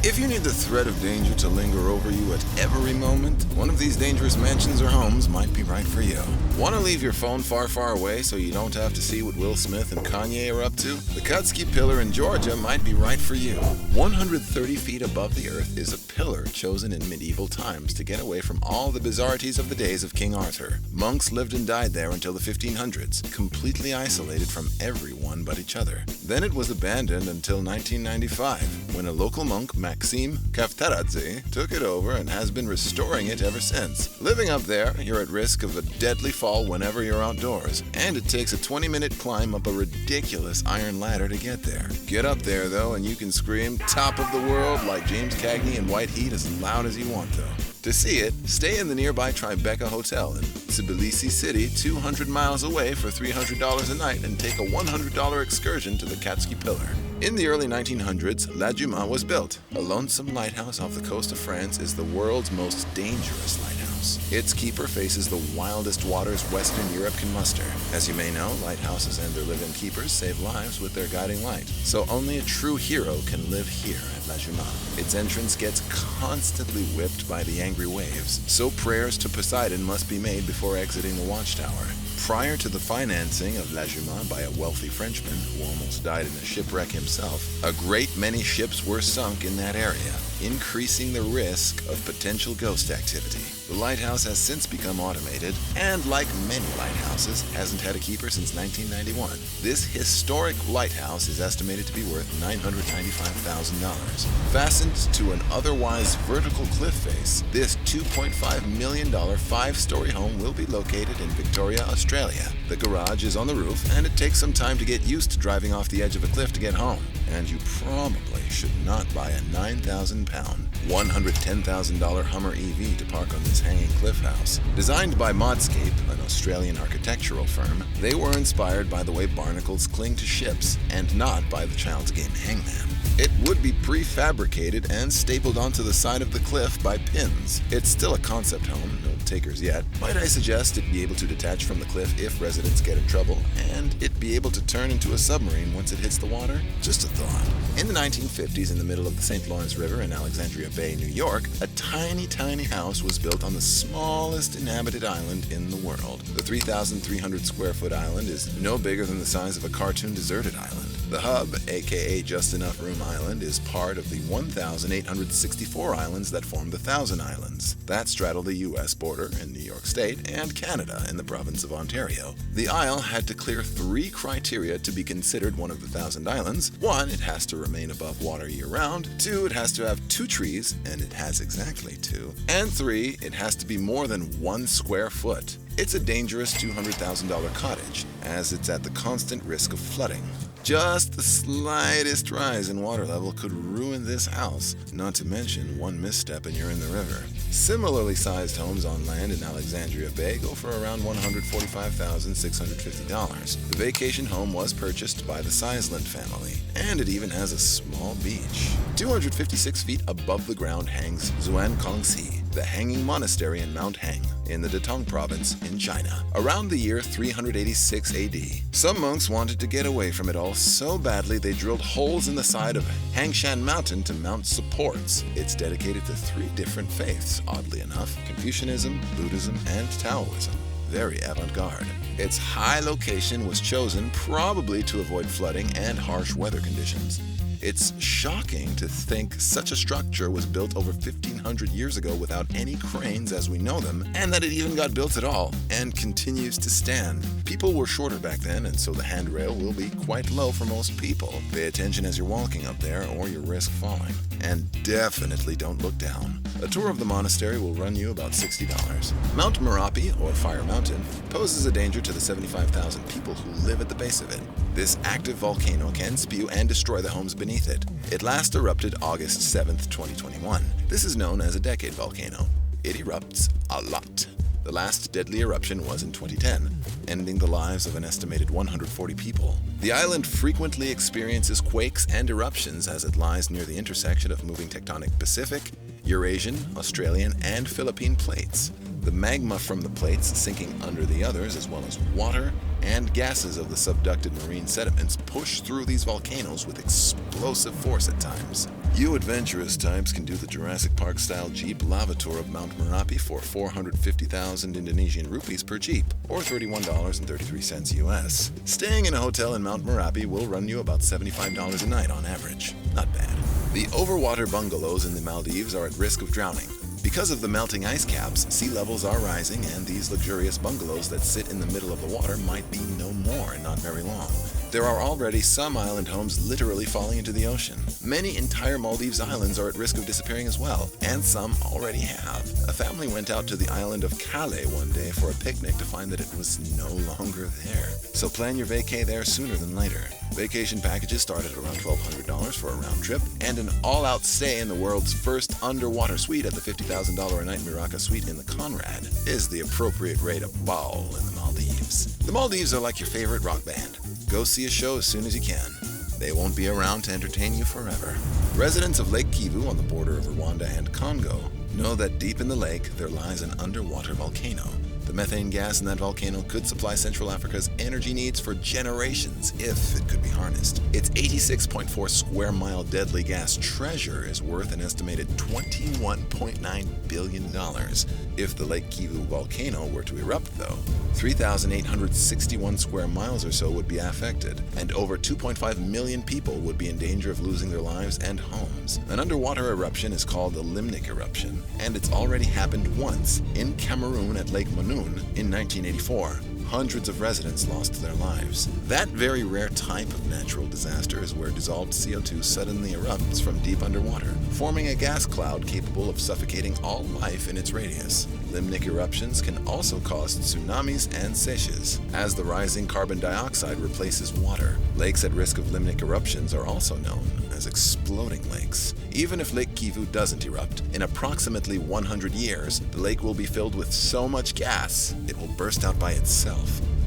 If you need the threat of danger to linger over you at every moment, one of these dangerous mansions or homes might be right for you. Want to leave your phone far, far away so you don't have to see what Will Smith and Kanye are up to? The Katskhi Pillar in Georgia might be right for you. 130 feet above the earth is a pillar chosen in medieval times to get away from all the bizarrities of the days of King Arthur. Monks lived and died there until the 1500s, completely isolated from everyone but each other. Then it was abandoned until 1995, when a local monk, Maxim Kavtaradze, took it over and has been restoring it ever since. Living up there, you're at risk of a deadly fall whenever you're outdoors, and it takes a 20-minute climb up a ridiculous iron ladder to get there. Get up there, though, and you can scream "Top of the world" like James Cagney in White Heat as loud as you want, though. To see it, stay in the nearby Tribeca Hotel in Tbilisi City, 200 miles away for $300 a night, and take a $100 excursion to the Katskhi Pillar. In the early 1900s, La Jument was built. A lonesome lighthouse off the coast of France is the world's most dangerous lighthouse. Its keeper faces the wildest waters Western Europe can muster. As you may know, lighthouses and their live-in keepers save lives with their guiding light. So only a true hero can live here at La Jument. Its entrance gets constantly whipped by the angry waves, so prayers to Poseidon must be made before exiting the watchtower. Prior to the financing of La Jument by a wealthy Frenchman who almost died in a shipwreck himself, a great many ships were sunk in that area, increasing the risk of potential ghost activity. The lighthouse has since become automated, and like many lighthouses, hasn't had a keeper since 1991. This historic lighthouse is estimated to be worth $995,000. Fastened to an otherwise vertical cliff face, this $2.5 million five-story home will be located in Victoria, Australia. The garage is on the roof, and it takes some time to get used to driving off the edge of a cliff to get home. And you probably should not buy a 9,000-pound, $110,000 Hummer EV to park on this hanging cliff house. Designed by Modscape, an Australian architectural firm, they were inspired by the way barnacles cling to ships, and not by the child's game Hangman. It would be prefabricated and stapled onto the side of the cliff by pins. It's still a concept home, no takers yet. Might I suggest it be able to detach from the cliff if residents get in trouble, and it be able to turn into a submarine once it hits the water? Just a thought. In the 1950s, in the middle of the St. Lawrence River in Alexandria Bay, New York, a tiny house was built on the smallest inhabited island in the world. The 3,300 square foot island is no bigger than the size of a cartoon deserted island. The hub, aka Just Enough Room Island, is part of the 1,864 islands that form the Thousand Islands that straddle the U.S. border in New York State and Canada in the province of Ontario. The isle had to clear 3 criteria to be considered one of the Thousand Islands. 1, it has to remain above water year-round. 2, it has to have 2 trees, and it has exactly 2. And 3, it has to be more than 1 square foot. It's a dangerous $200,000 cottage, as it's at the constant risk of flooding. Just the slightest rise in water level could ruin this house, not to mention one misstep and you're in the river. Similarly sized homes on land in Alexandria Bay go for around $145,650. The vacation home was purchased by the Sizeland family, and it even has a small beach. 256 feet above the ground hangs Zuan Kongsi, the hanging monastery in Mount Heng, in the Detong province in China, around the year 386 AD. Some monks wanted to get away from it all so badly they drilled holes in the side of Hangshan Mountain to mount supports. It's dedicated to 3 different faiths, oddly enough: Confucianism, Buddhism, and Taoism. Very avant-garde. Its high location was chosen probably to avoid flooding and harsh weather conditions. It's shocking to think such a structure was built over 1,500 years ago without any cranes as we know them, and that it even got built at all, and continues to stand. People were shorter back then, and so the handrail will be quite low for most people. Pay attention as you're walking up there, or you risk falling. And definitely don't look down. A tour of the monastery will run you about $60. Mount Merapi, or Fire Mountain, poses a danger to the 75,000 people who live at the base of it. This active volcano can spew and destroy the homes beneath it. It last erupted August 7th, 2021. This is known as a decade volcano. It erupts a lot. The last deadly eruption was in 2010, ending the lives of an estimated 140 people. The island frequently experiences quakes and eruptions as it lies near the intersection of moving tectonic Pacific, Eurasian, Australian, and Philippine plates. The magma from the plates sinking under the others, as well as water and gases of the subducted marine sediments, push through these volcanoes with explosive force at times. You adventurous types can do the Jurassic Park-style Jeep lava tour of Mount Merapi for 450,000 Indonesian rupees per Jeep, or $31.33 US. Staying in a hotel in Mount Merapi will run you about $75 a night on average. Not bad. The overwater bungalows in the Maldives are at risk of drowning. Because of the melting ice caps, sea levels are rising, and these luxurious bungalows that sit in the middle of the water might be no more in not very long. There are already some island homes literally falling into the ocean. Many entire Maldives islands are at risk of disappearing as well, and some already have. A family went out to the island of Calais one day for a picnic to find that it was no longer there. So plan your vacay there sooner than later. Vacation packages start at around $1,200 for a round trip, and an all-out stay in the world's first underwater suite at the $50,000 a night Miraka suite in the Conrad is the appropriate rate of ball in the Maldives. The Maldives are like your favorite rock band. Go see a show as soon as you can. They won't be around to entertain you forever. Residents of Lake Kivu on the border of Rwanda and Congo know that deep in the lake there lies an underwater volcano. The methane gas in that volcano could supply Central Africa's energy needs for generations if it could be harnessed. Its 86.4 square mile deadly gas treasure is worth an estimated $21.9 billion. If the Lake Kivu volcano were to erupt, though, 3,861 square miles or so would be affected, and over 2.5 million people would be in danger of losing their lives and homes. An underwater eruption is called the limnic eruption, and it's already happened once in Cameroon at Lake Manoun in 1984. Hundreds of residents lost their lives. That very rare type of natural disaster is where dissolved CO2 suddenly erupts from deep underwater, forming a gas cloud capable of suffocating all life in its radius. Limnic eruptions can also cause tsunamis and seiches, as the rising carbon dioxide replaces water. Lakes at risk of limnic eruptions are also known as exploding lakes. Even if Lake Kivu doesn't erupt, in approximately 100 years, the lake will be filled with so much gas, it will burst out by itself.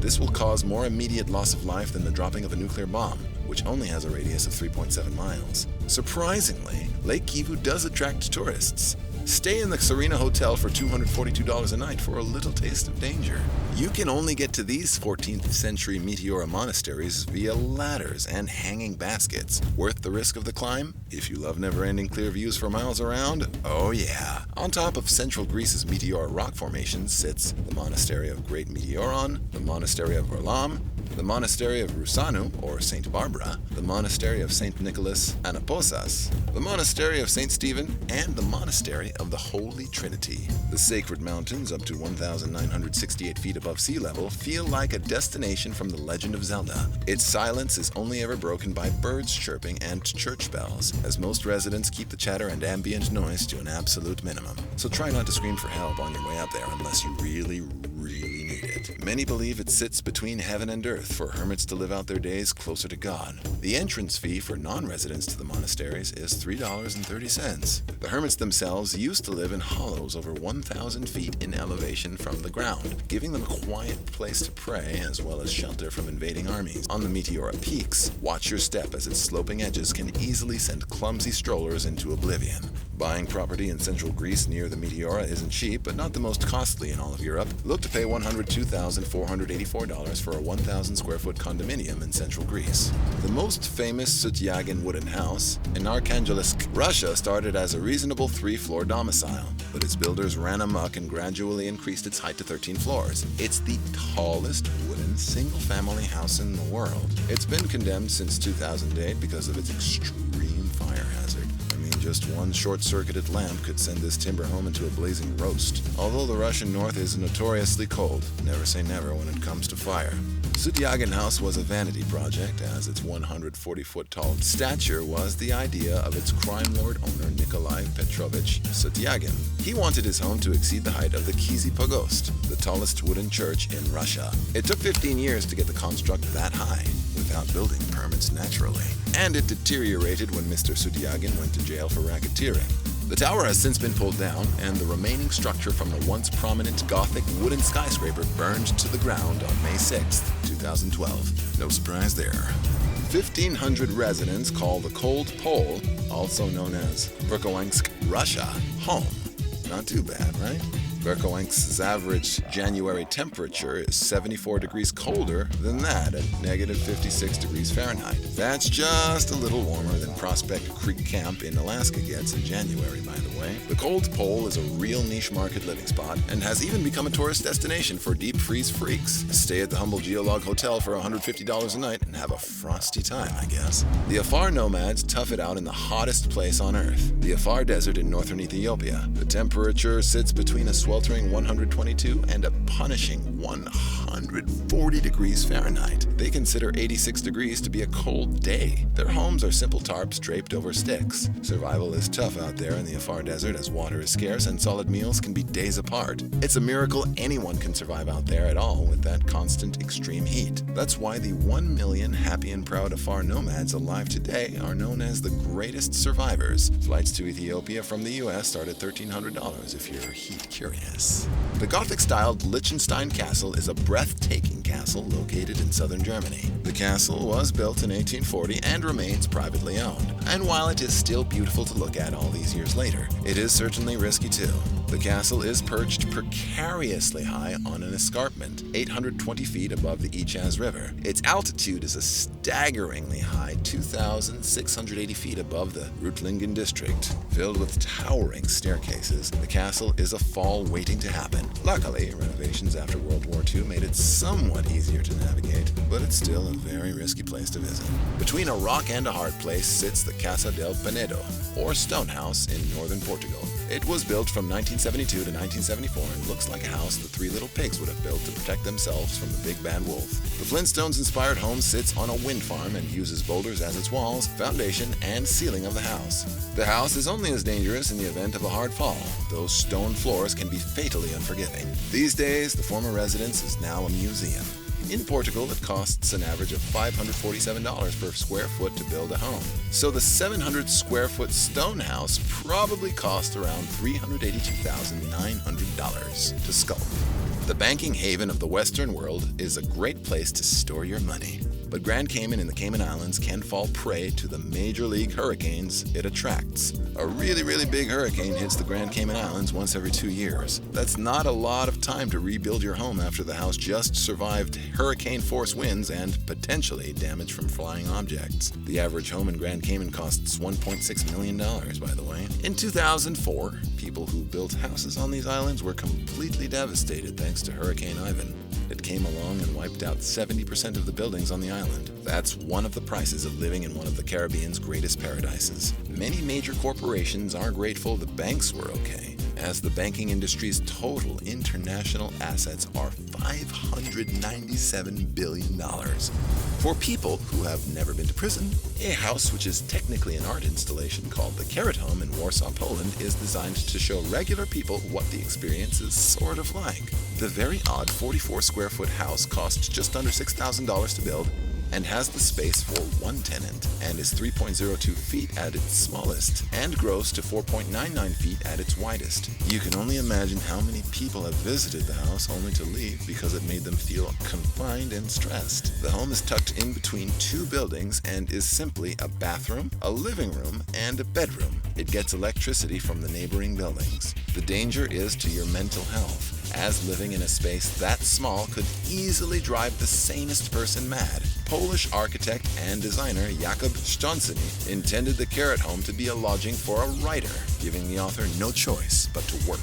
This will cause more immediate loss of life than the dropping of a nuclear bomb, which only has a radius of 3.7 miles. Surprisingly, Lake Kivu does attract tourists. Stay in the Serena Hotel for $242 a night for a little taste of danger. You can only get to these 14th century Meteora monasteries via ladders and hanging baskets. Worth the risk of the climb? If you love never-ending clear views for miles around, oh yeah. On top of central Greece's Meteora rock formation sits the Monastery of Great Meteoron, the Monastery of Varlam, the Monastery of Rusanu, or St. Barbara, the Monastery of St. Nicholas Anaposas, the Monastery of St. Stephen, and the Monastery of the Holy Trinity. The sacred mountains, up to 1,968 feet above sea level, feel like a destination from the Legend of Zelda. Its silence is only ever broken by birds chirping and church bells, as most residents keep the chatter and ambient noise to an absolute minimum. So try not to scream for help on your way up there unless you really need it. Many believe it sits between heaven and earth for hermits to live out their days closer to God. The entrance fee for non-residents to the monasteries is $3.30. The hermits themselves used to live in hollows over 1,000 feet in elevation from the ground, giving them a quiet place to pray as well as shelter from invading armies. On the Meteora peaks, watch your step as its sloping edges can easily send clumsy strollers into oblivion. Buying property in central Greece near the Meteora isn't cheap, but not the most costly in all of Europe. Look to pay $102,484 for a 1,000 square foot condominium in central Greece. The most famous Sutyagin wooden house in Arkhangelsk, Russia, started as a reasonable 3-floor domicile, but its builders ran amok and gradually increased its height to 13 floors. It's the tallest wooden single-family house in the world. It's been condemned since 2008 because of its extreme fire hazard. Just one short-circuited lamp could send this timber home into a blazing roast. Although the Russian north is notoriously cold, never say never when it comes to fire. Sutyagin House was a vanity project, as its 140-foot-tall stature was the idea of its crime lord owner Nikolai Petrovich Sutyagin. He wanted his home to exceed the height of the Kizy Pogost, the tallest wooden church in Russia. It took 15 years to get the construct that high, without building permits naturally. And it deteriorated when Mr. Sutyagin went to jail for racketeering. The tower has since been pulled down, and the remaining structure from the once prominent Gothic wooden skyscraper burned to the ground on May 6, 2012. No surprise there. 1,500 residents call the Cold Pole, also known as Verkhoyansk, Russia, home. Not too bad, right? Berkowink's average January temperature is 74 degrees colder than that at negative 56 degrees Fahrenheit. That's just a little warmer than Prospect Creek Camp in Alaska gets in January, by the way. The cold pole is a real niche market living spot and has even become a tourist destination for deep freeze freaks. Stay at the humble Geolog Hotel for $150 a night and have a frosty time, I guess. The Afar Nomads tough it out in the hottest place on Earth, the Afar Desert in northern Ethiopia. The temperature sits between a sweltering 122 and a punishing 140 degrees Fahrenheit. They consider 86 degrees to be a cold day. Their homes are simple tarps draped over sticks. Survival is tough out there in the Afar Desert as water is scarce and solid meals can be days apart. It's a miracle anyone can survive out there at all with that constant extreme heat. That's why the 1 million happy and proud Afar Nomads alive today are known as the greatest survivors. Flights to Ethiopia from the US start at $1,300 if you're heat curious. The Gothic-styled Liechtenstein Castle is a breathtaking castle located in southern Germany. The castle was built in 1840 and remains privately owned. And while it is still beautiful to look at all these years later, it is certainly risky too. The castle is perched precariously high on an escarpment, 820 feet above the Ichaz River. Its altitude is a staggeringly high 2,680 feet above the Reutlingen district. Filled with towering staircases, the castle is a fall waiting to happen. Luckily, renovations after World War II made it somewhat easier to navigate, but it's still a very risky place to visit. Between a rock and a hard place sits the Casa del Penedo, or Stone House in northern Portugal. It was built from 1972 to 1974 and looks like a house the Three Little Pigs would have built to protect themselves from the big bad wolf. The Flintstones-inspired home sits on a wind farm and uses boulders as its walls, foundation, and ceiling of the house. The house is only as dangerous in the event of a hard fall. Those stone floors can be fatally unforgiving. These days, the former residence is now a museum. In Portugal, it costs an average of $547 per square foot to build a home. So the 700 square foot stone house probably cost around $382,900 to sculpt. The banking haven of the Western world is a great place to store your money. But Grand Cayman and the Cayman Islands can fall prey to the major league hurricanes it attracts. A really big hurricane hits the Grand Cayman Islands once every 2 years. That's not a lot of time to rebuild your home after the house just survived hurricane-force winds and potentially damage from flying objects. The average home in Grand Cayman costs $1.6 million, by the way. In 2004, people who built houses on these islands were completely devastated thanks to Hurricane Ivan. It came along and wiped out 70% of the buildings on the island. That's one of the prices of living in one of the Caribbean's greatest paradises. Many major corporations are grateful the banks were okay, as the banking industry's total international assets are $597 billion. For people who have never been to prison, a house which is technically an art installation called the Carrot Home in Warsaw, Poland is designed to show regular people what the experience is sort of like. The very odd 44 square foot house costs just under $6,000 to build and has the space for one tenant and is 3.02 feet at its smallest and grows to 4.99 feet at its widest. You can only imagine how many people have visited the house only to leave because it made them feel confined and stressed. The home is tucked in between two buildings and is simply a bathroom, a living room, and a bedroom. It gets electricity from the neighboring buildings. The danger is to your mental health, as living in a space that small could easily drive the sanest person mad. Polish architect and designer Jakub Stonsny intended the Carrot Home to be a lodging for a writer, giving the author no choice but to work.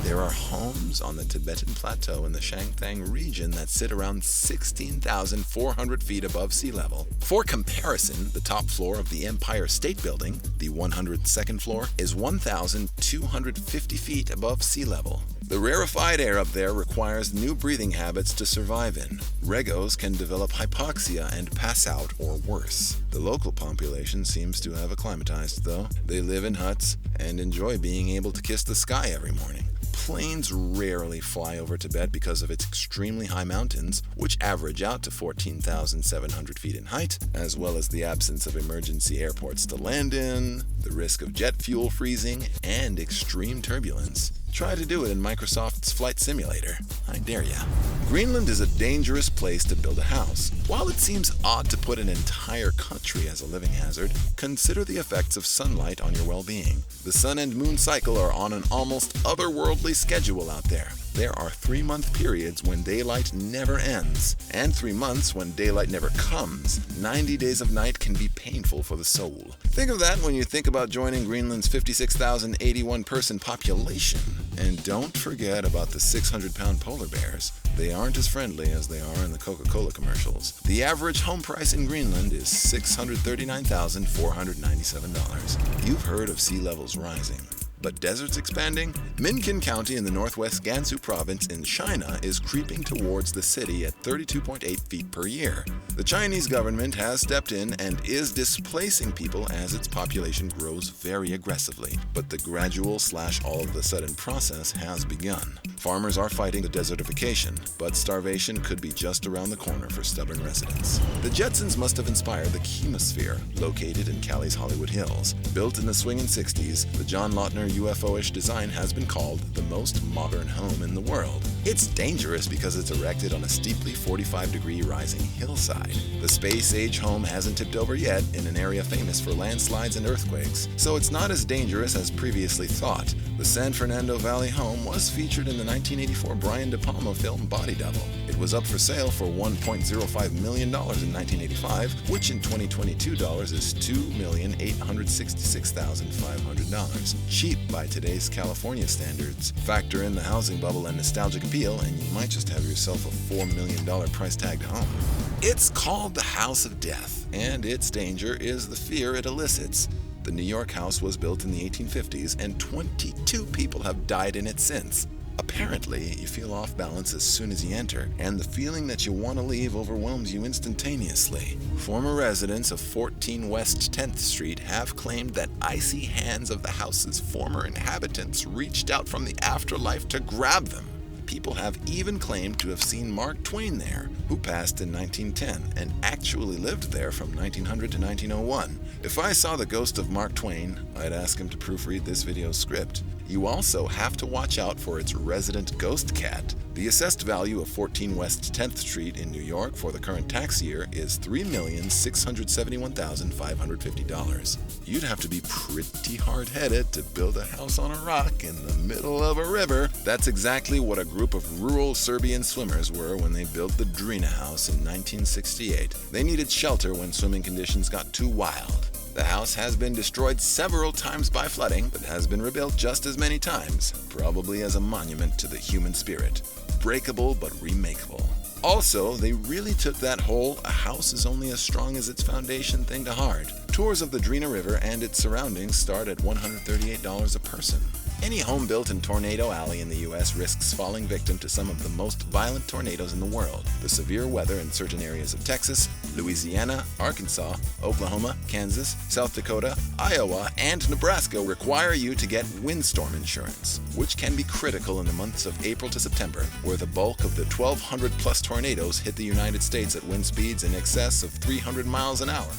There are homes on the Tibetan Plateau in the Shanktang region that sit around 16,400 feet above sea level. For comparison, the top floor of the Empire State Building, the 102nd floor, is 1,250 feet above sea level. The rarefied air up there requires new breathing habits to survive in. Regos can develop hypoxia and pass out or worse. The local population seems to have acclimatized, though. They live in huts and enjoy being able to kiss the sky every morning. Planes rarely fly over Tibet because of its extremely high mountains, which average out to 14,700 feet in height, as well as the absence of emergency airports to land in, the risk of jet fuel freezing, and extreme turbulence. Try to do it in Microsoft's Flight Simulator. I dare ya. Greenland is a dangerous place to build a house. While it seems odd to put an entire country as a living hazard, consider the effects of sunlight on your well-being. The sun and moon cycle are on an almost otherworldly schedule out there. There are 3-month periods when daylight never ends, and 3 months when daylight never comes. 90 days of night can be painful for the soul. Think of that when you think about joining Greenland's 56,081 person population. And don't forget about the 600-pound polar bears. They aren't as friendly as they are in the Coca-Cola commercials. The average home price in Greenland is $639,497. You've heard of sea levels rising. But deserts expanding? Minkin County in the northwest Gansu province in China is creeping towards the city at 32.8 feet per year. The Chinese government has stepped in and is displacing people as its population grows very aggressively. But the gradual / all of the sudden process has begun. Farmers are fighting the desertification, but starvation could be just around the corner for stubborn residents. The Jetsons must have inspired the chemosphere, located in Cali's Hollywood Hills. Built in the swinging 60s, the John Lautner UFO-ish design has been called the most modern home in the world. It's dangerous because it's erected on a steeply 45-degree rising hillside. The space-age home hasn't tipped over yet in an area famous for landslides and earthquakes, so it's not as dangerous as previously thought. The San Fernando Valley home was featured in the 1984 Brian De Palma film Body Double. It was up for sale for $1.05 million in 1985, which in 2022 dollars is $2,866,500. Cheap by today's California standards. Factor in the housing bubble and nostalgic appeal, and you might just have yourself a $4 million price tagged home. It's called the House of Death, and its danger is the fear it elicits. The New York house was built in the 1850s, and 22 people have died in it since. Apparently, you feel off balance as soon as you enter, and the feeling that you want to leave overwhelms you instantaneously. Former residents of 14 West 10th Street have claimed that icy hands of the house's former inhabitants reached out from the afterlife to grab them. People have even claimed to have seen Mark Twain there, who passed in 1910 and actually lived there from 1900 to 1901. If I saw the ghost of Mark Twain, I'd ask him to proofread this video's script. You also have to watch out for its resident ghost cat. The assessed value of 14 West 10th Street in New York for the current tax year is $3,671,550. You'd have to be pretty hard-headed to build a house on a rock in the middle of a river. That's exactly what a group of rural Serbian swimmers were when they built the Drina House in 1968. They needed shelter when swimming conditions got too wild. The house has been destroyed several times by flooding, but has been rebuilt just as many times, probably as a monument to the human spirit. Breakable but remakeable. Also, they really took that whole "a house is only as strong as its foundation" thing to heart. Tours of the Drina River and its surroundings start at $138 a person. Any home built in Tornado Alley in the U.S. risks falling victim to some of the most violent tornadoes in the world. The severe weather in certain areas of Texas, Louisiana, Arkansas, Oklahoma, Kansas, South Dakota, Iowa, and Nebraska require you to get windstorm insurance, which can be critical in the months of April to September, where the bulk of the 1,200-plus tornadoes hit the United States at wind speeds in excess of 300 miles an hour.